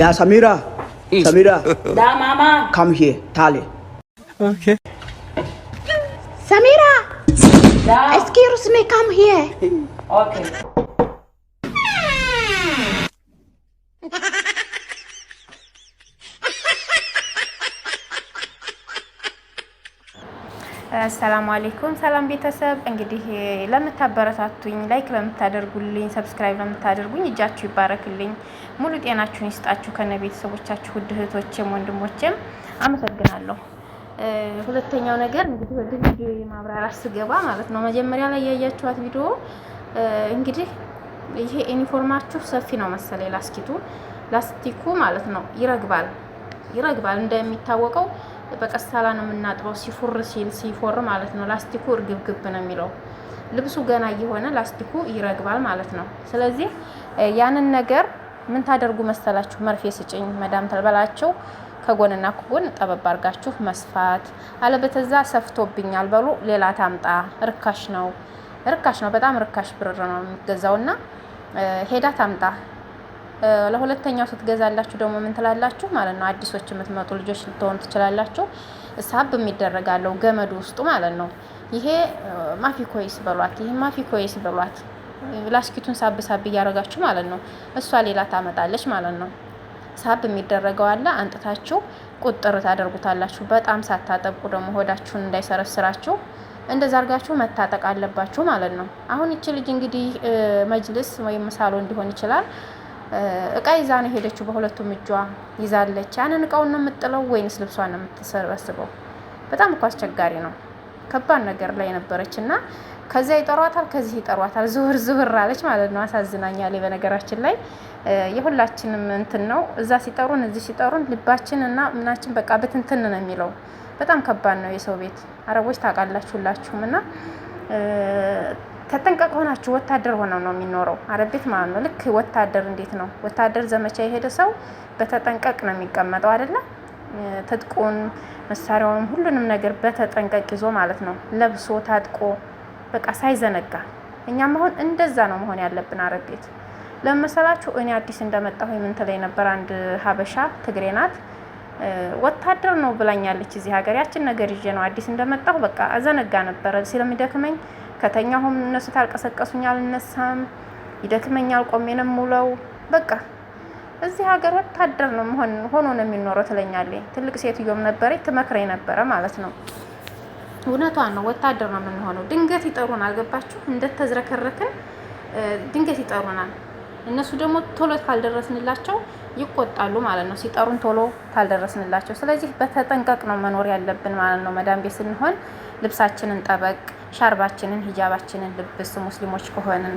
Yeah, Samira. Samira. Da, Mama. Come here, Tali. Okay. Samira. Da. Excuse me, come here. Okay. السلام عليكم سلام ቤተሰብ እንግዲህ ለምታበረታቱኝ ላይክ ለምታደርጉልኝ ሰብስክራይብ ለምታደርጉኝ እጃችሁ ይባረክልኝ ሙሉ ጤናችሁን ይስጣችሁ ከነ ቤተሰቦቻችሁ ውድ እህቶቼም ወንድሞቼም አመሰግናለሁ። ሁለተኛው ነገር እንግዲህ ወደ ቪዲዮ ማብራሪያ ስገባ ማለት ነው መጀመሪያ ላይ ያያችኋት ቪዲዮ እንግዲህ ይሄ ዩኒፎርማችሁ ሰፊ ነው መሰለኝ ላስቲኩ ማለት ነው ይረግባል እንደሚታወቀው በቀስታላ ነው የምናጥበው ሲፎር ማለት ነው ላስቲኩ እርግብግብ ነው የሚለው ልብሱ ገና እየሆነ ላስቲኩ ይረግባል ማለት ነው። ስለዚህ ያንን ነገር ምን ታደርጉ መሰላችሁ መርፌ ስጭኝ መዳም ተልበላችሁ ከጎንና ከጎን ጠበብ አርጋችሁ መስፋት አለበተዛ ሰፍቶብኛል በሉ ሌላ ታምጣ ርካሽ ነው በጣም ርካሽ ብር ነው የሚገዛውና ሄዳ ታምጣ ለሁለተኛው ስትገዛላችሁ ደግሞ ምን ትላላችሁ ማለት ነው አዲሶች የምትመጡ ልጆች ልትሆኑ ትችላላችሁ ሳብ የሚደረጋለው ገመዱ ውስጥ ማለት ነው ይሄ ማፊኮይስ በሏት ላስኪቱን ሳብ ያረጋችሁ ማለት ነው እሷ ሌላ ታመጣለች ማለት ነው ሳብ የሚደረገው አለ አንጥታችሁ ቁጥር ታደርጉታላችሁ በጣም ሳታጠብቁ ደግሞ ሆዳችሁን እንዳይሰረስራችሁ እንደዛ አርጋችሁ መታጠቅ አለባችሁ ማለት ነው። አሁን እቺ ልጅ እንግዲህ መጅልስ ወይም ሳሎን እንዲሆን ይችላል እቃ ይዛ ነው ሄደችው በሁለቱም እጇ ይዛለች ያንን እቃውን ነው የምትጥለው ወይንስ ልብሷን ነው የምትሰበስበው በጣም እኮ አስቸጋሪ ነው ከባድ ነገር ላይ ነበረችና ከዛ ይጠሯታል ከዚህ ይጠሯታል ዙህር አለች ማለት ነው አሳዝናኛለች በነገራችን ላይ የሁላችንም እንትን ነው እዛ ሲጠሩን እዚህ ሲጠሩን ልባችን እና ምናችን በቃ በትንትን ነው የሚለው በጣም ከባድ ነው የሰው ቤት አረቦች ታውቃላችሁላችሁምና ተጠንቀቅ ሆናችሁ ወታደር ሆነው ነው የሚኖረው አረቤት ማለት ነው ልክ ወታደር እንዴት ነው ወታደር ዘመቻ የሄደ ሰው በተጠንቀቅ ነው የሚቀመጠው አይደለ ተጥቆን መሳሪያውን ሁሉንም ነገር በተጠንቀቅ ይዞ ማለት ነው ለብሶ ታጥቆ በቃ ሳይዘነጋ እኛም አሁን እንደዛ ነው መሆን ያለብን አረቤት ለምሳላችሁ እኔ አዲስ እንደመጣሁ ምን ተለይ ነበር አንድ ሀበሻ ትግሬ ናት ወታደር ነው ብላኛለች እዚህ ሀገር ያችን ነገር ይዤ ነው አዲስ እንደመጣሁ በቃ አዘነጋ ነበር ስለሚደክመኝ ከተኛሁም እነሱ ታልቀሰቀሱኝ አልነሳም ይደክመኛል ቆሜንም ሙለው በቃ እዚህ ሀገር ወታደር ነው ሆኖ ነው የሚኖረው ትለኛለች ትልቅ ሴትዮም ነበረች ትመክረኝ ነበር ማለት ነው እውነቷን ነው ወታደር ነው የምንሆነው ድንገት ይጠሩን አልገባችሁ እንደተዝረከረከን ድንገት ይጠሩናል እነሱ ደግሞ ቶሎ ካልደረስንላቸው ይቆጣሉ ማለት ነው ሲጠሩን ቶሎ ካልደረስንላቸው ስለዚህ በተጠንቀቅ ነው መኖር ያለብን ማለት ነው መዳም ቤት ስንሆን ልብሳችንን ጠበቅ ሻርባችንን ሂጃባችንን ልብስ ሙስሊሞች ከሆነን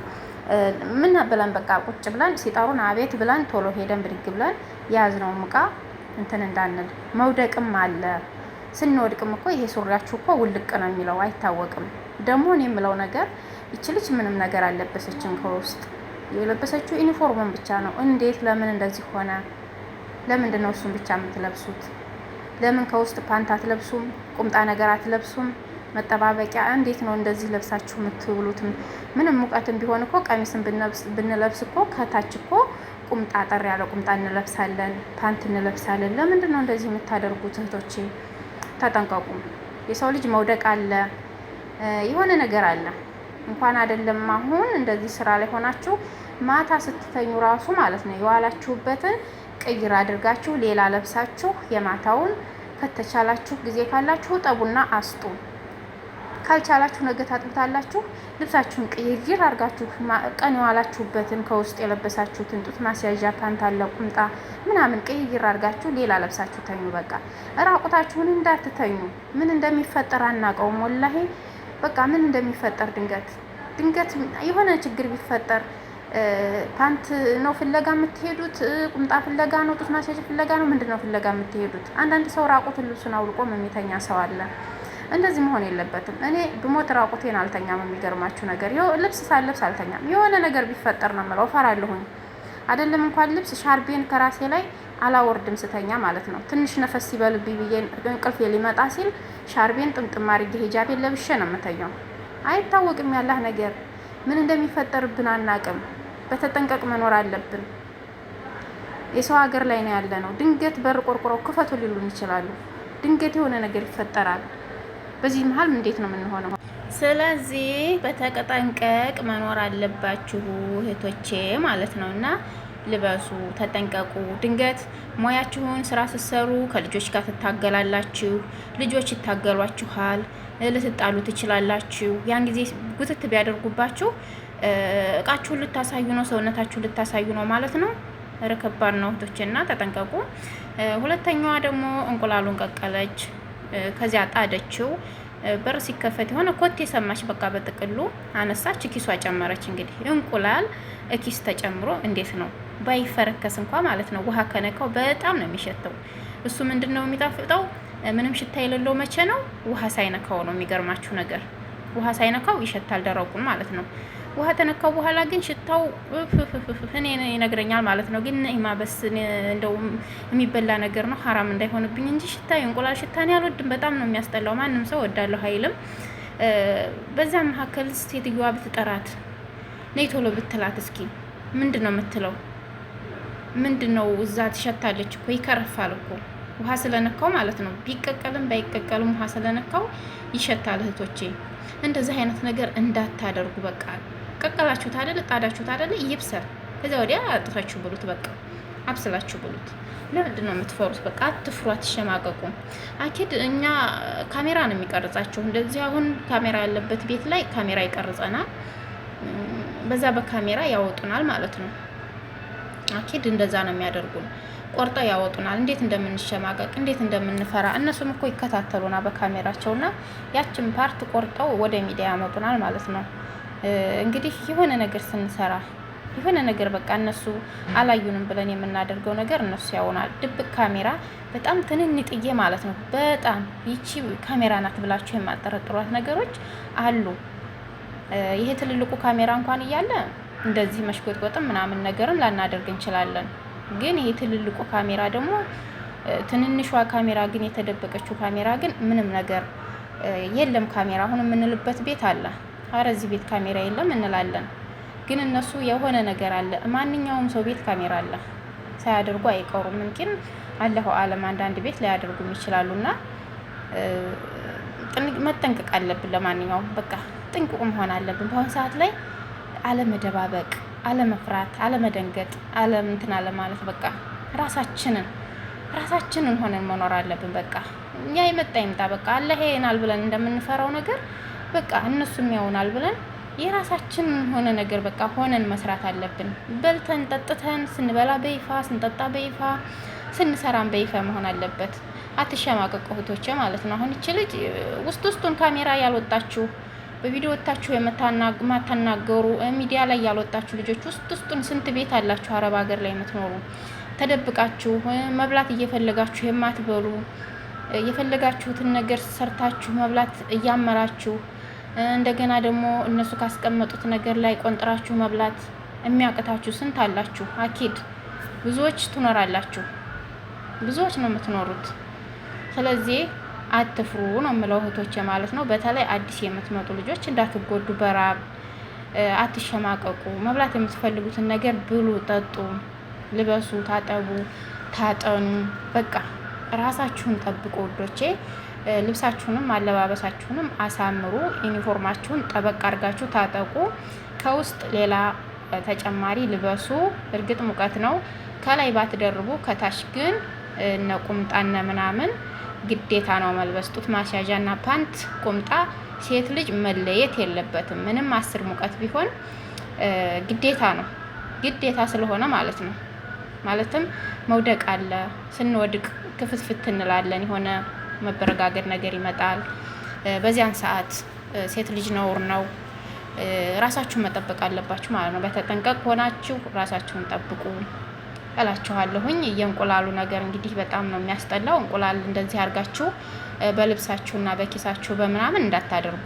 ምን ብለን በቃ ቁጭ ብለን ሲጠሩን አቤት ብለን ቶሎ ሄደን ብድግ ብለን ያዝነው ሙቃ እንትን እንዳንል መውደቅም አለ ስንወድቅም እኮ ይሄ ሱሪያችሁ እኮ ውልቅ ነው የሚለው አይታወቅም ደግሞ እኔ የምለው ነገር ይችልች ምንም ነገር አለበሰችን ከውስጥ የለበሰችው ዩኒፎርሙን ብቻ ነው እንዴት ለምን እንደዚህ ሆነ ለምንድነው እሱን ብቻ የምትለብሱት ለምን ከውስጥ ፓንት አትለብሱም ቁምጣ ነገር አትለብሱም መጠባበቂያ እንዴት ነው እንደዚህ ለብሳችሁ የምትውሉት ምንም ሙቀትም ቢሆን እኮ ቀሚስን ብንለብስ እኮ ከታች እኮ ቁምጣ ጠር ያለ ቁምጣ እንለብሳለን ፓንት እንለብሳለን ለምንድነው እንደዚህ የምታደርጉት እህቶቼ ተጠንቀቁ የሰው ልጅ መውደቅ አለ የሆነ ነገር አለ እንኳን አይደለም አሁን እንደዚህ ስራ ላይ ሆናችሁ ማታ ስትተኙ ራሱ ማለት ነው የዋላችሁበትን ቅይር አድርጋችሁ ሌላ ለብሳችሁ የማታውን ከተቻላችሁ ጊዜ ካላችሁ ጠቡና አስጡ ካልቻላችሁ ነገ ታጥቡታላችሁ ልብሳችሁን ቅይር አድርጋችሁ ቀን የዋላችሁበትን ከውስጥ የለበሳችሁትን ጡት ማስያዣ ፓንት አለ ቁምጣ ምናምን ቅይር አድርጋችሁ ሌላ ለብሳችሁ ተኙ በቃ ራቁታችሁን እንዳትተኙ ምን እንደሚፈጠር አናውቀውም ወላሂ በቃ ምን እንደሚፈጠር ድንገት የሆነ ችግር ቢፈጠር ፓንት ነው ፍለጋ የምትሄዱት ቁምጣ ፍለጋ ነው ጡት ማስያዣ ፍለጋ ነው ምንድነው ፍለጋ የምትሄዱት አንዳንድ ሰው ራቁቱን ልብሱን አውልቆ የሚተኛ ሰው አለ እንደዚህ መሆን የለበትም እኔ ብሞት ራቁቴን አልተኛም የሚገርማችሁ ነገር ልብስ ሳልለብስ አልተኛም የሆነ ነገር ቢፈጠር ነው የምለው ፈራለሁኝ አይደለም እንኳን ልብስ ሻርቤን ከራሴ ላይ አላወርድም ስተኛ ማለት ነው ትንሽ ነፈስ ሲበልብኝ ብዬ እንቅልፌ ሊመጣ ሲል ሻርቤን ጥምጥም አድርጌ ሂጃቤን ለብሼ ነው የምተኛው አይታወቅም ያላህ ነገር ምን እንደሚፈጠርብን አናውቅም በተጠንቀቅ መኖር አለብን የሰው ሀገር ላይ ነው ያለ ነው። ድንገት በር ቆርቆረው ክፈቱ ሊሉን ይችላሉ። ድንገት የሆነ ነገር ይፈጠራል። በዚህ መሀል እንዴት ነው የምንሆነው? ስለዚህ በተጠንቀቅ መኖር አለባችሁ እህቶቼ ማለት ነው። እና ልበሱ፣ ተጠንቀቁ። ድንገት ሙያችሁን ስራ ስትሰሩ ከልጆች ጋር ትታገላላችሁ። ልጆች ይታገሏችኋል፣ ልትጣሉ ትችላላችሁ። ያን ጊዜ ጉትት ቢያደርጉባችሁ እቃችሁን ልታሳዩ ነው፣ ሰውነታችሁን ልታሳዩ ነው ማለት ነው። ረከባድ ነው እህቶቼ እና ተጠንቀቁ። ሁለተኛዋ ደግሞ እንቁላሉን ቀቀለች፣ ከዚያ ጣደችው። በር ሲከፈት የሆነ ኮቴ ሰማች። በቃ በጥቅሉ አነሳች፣ ኪሷ ጨመረች። እንግዲህ እንቁላል ኪስ ተጨምሮ እንዴት ነው ባይፈረከስ እንኳ ማለት ነው። ውሃ ከነካው በጣም ነው የሚሸተው። እሱ ምንድነው የሚጣፍጠው? ምንም ሽታ የሌለው መቼ ነው? ውሃ ሳይነካው ነው። የሚገርማችሁ ነገር ውሃ ሳይነካው ይሸታል፣ ደረቁን ማለት ነው። ውሃ ተነካው በኋላ ግን ሽታው እኔ ይነግረኛል ማለት ነው። ግን ነይማ በስ እንደው የሚበላ ነገር ነው ሀራም እንዳይሆንብኝ እንጂ ሽታ የእንቁላል ሽታ እኔ አልወድም። በጣም ነው የሚያስጠላው። ማንም ሰው ወዳለሁ አይልም። በዛ መካከል ሴትዮዋ ብትጠራት ነይ ቶሎ ብትላት እስኪ ምንድን ነው የምትለው? ምንድን ነው እዛ ትሸታለች እኮ ይከረፋል እኮ ውሃ ስለነካው ማለት ነው። ቢቀቀልም ባይቀቀልም ውሃ ስለነካው ይሸታል። እህቶቼ እንደዚህ አይነት ነገር እንዳታደርጉ። በቃ ቀቀላችሁት አይደል? ጣዳችሁት አይደል? ይብሰል። ከዚያ ወዲያ አጥፋችሁ ብሉት። በቃ አብስላችሁ ብሉት። ለምንድን ነው የምትፈሩት? በቃ አትፍሩ፣ አትሸማቀቁ። አኪድ እኛ ካሜራ ነው የሚቀርጻቸው። እንደዚህ አሁን ካሜራ ያለበት ቤት ላይ ካሜራ ይቀርጸናል። በዛ በካሜራ ያወጡናል ማለት ነው። አኪድ እንደዛ ነው የሚያደርጉን። ቆርጠው ያወጡናል። እንዴት እንደምንሸማቀቅ እንዴት እንደምንፈራ እነሱም እኮ ይከታተሉና በካሜራቸውና ያችን ፓርት ቆርጠው ወደ ሚዲያ ያመጡናል ማለት ነው። እንግዲህ የሆነ ነገር ስንሰራ የሆነ ነገር በቃ እነሱ አላዩንም ብለን የምናደርገው ነገር እነሱ ያውናል። ድብቅ ካሜራ በጣም ትንንጥዬ ማለት ነው። በጣም ይቺ ካሜራ ናት ብላችሁ የማጠረጥሯት ነገሮች አሉ። ይሄ ትልልቁ ካሜራ እንኳን እያለ እንደዚህ መሽጎጥጎጥም ምናምን ነገርም ላናደርግ እንችላለን። ግን ይሄ ትልልቁ ካሜራ ደግሞ ትንንሿ ካሜራ ግን የተደበቀችው ካሜራ ግን ምንም ነገር የለም። ካሜራ አሁን የምንልበት ቤት አለ። አረ እዚህ ቤት ካሜራ የለም እንላለን። ግን እነሱ የሆነ ነገር አለ። ማንኛውም ሰው ቤት ካሜራ አለ። ሳያደርጉ አይቀሩም። ምንኪን አለሁ አለም አንዳንድ ቤት ላያደርጉም ይችላሉና መጠንቀቅ አለብን። ለማንኛውም በቃ ጥንቁቅ መሆን አለብን። በአሁኑ ሰዓት ላይ አለመደባበቅ፣ አለመፍራት፣ አለመደንገጥ፣ እንትን አለ ማለት በቃ ራሳችንን ሆነን መኖር አለብን። በቃ እኛ ይመጣ ይምጣ በቃ አላህ ያየናል ብለን እንደምንፈራው ነገር በቃ እነሱም ያውናል ብለን የራሳችን ሆነ ነገር በቃ ሆነን መስራት አለብን። በልተን ጠጥተን ስንበላ በይፋ ስንጠጣ በይፋ ስንሰራም በይፋ መሆን አለበት። አትሸማቀቁ እህቶቼ ማለት ነው። አሁን እቺ ልጅ ውስጡን ካሜራ ያልወጣችሁ በቪዲዮ ወጣችሁ የማታናገሩ ሚዲያ ላይ ያልወጣችሁ ልጆች ውስጡን ስንት ቤት አላችሁ? አረብ ሀገር ላይ የምትኖሩ ተደብቃችሁ መብላት እየፈለጋችሁ የማትበሉ የፈለጋችሁትን ነገር ሰርታችሁ መብላት እያመራችሁ እንደገና ደግሞ እነሱ ካስቀመጡት ነገር ላይ ቆንጥራችሁ መብላት የሚያቅታችሁ ስንት አላችሁ? አኪድ ብዙዎች ትኖራላችሁ። ብዙዎች ነው የምትኖሩት። ስለዚህ አትፍሩ ነው የምለው እህቶቼ ማለት ነው። በተለይ አዲስ የምትመጡ ልጆች እንዳትጎዱ፣ በራብ አትሸማቀቁ። መብላት የምትፈልጉትን ነገር ብሉ፣ ጠጡ፣ ልበሱ፣ ታጠቡ፣ ታጠኑ። በቃ ራሳችሁን ጠብቁ ውዶቼ። ልብሳችሁንም አለባበሳችሁንም አሳምሩ። ዩኒፎርማችሁን ጠበቅ አድርጋችሁ ታጠቁ። ከውስጥ ሌላ ተጨማሪ ልበሱ። እርግጥ ሙቀት ነው፣ ከላይ ባትደርቡ፣ ከታች ግን እነ ቁምጣና ምናምን ግዴታ ነው መልበስ። ጡት ማስያዣና ፓንት፣ ቁምጣ ሴት ልጅ መለየት የለበትም። ምንም 10 ሙቀት ቢሆን ግዴታ ነው፣ ግዴታ ስለሆነ ማለት ነው። ማለትም መውደቅ አለ። ስንወድቅ ክፍትፍት እንላለን፣ የሆነ መበረጋገድ ነገር ይመጣል። በዚያን ሰዓት ሴት ልጅ ነውር ነው። ራሳችሁን መጠበቅ አለባችሁ ማለት ነው። በተጠንቀቅ ሆናችሁ ራሳችሁን ጠብቁ እላችኋለሁኝ። የእንቁላሉ ነገር እንግዲህ በጣም ነው የሚያስጠላው። እንቁላል እንደዚህ አድርጋችሁ በልብሳችሁና በኪሳችሁ በምናምን እንዳታደርጉ።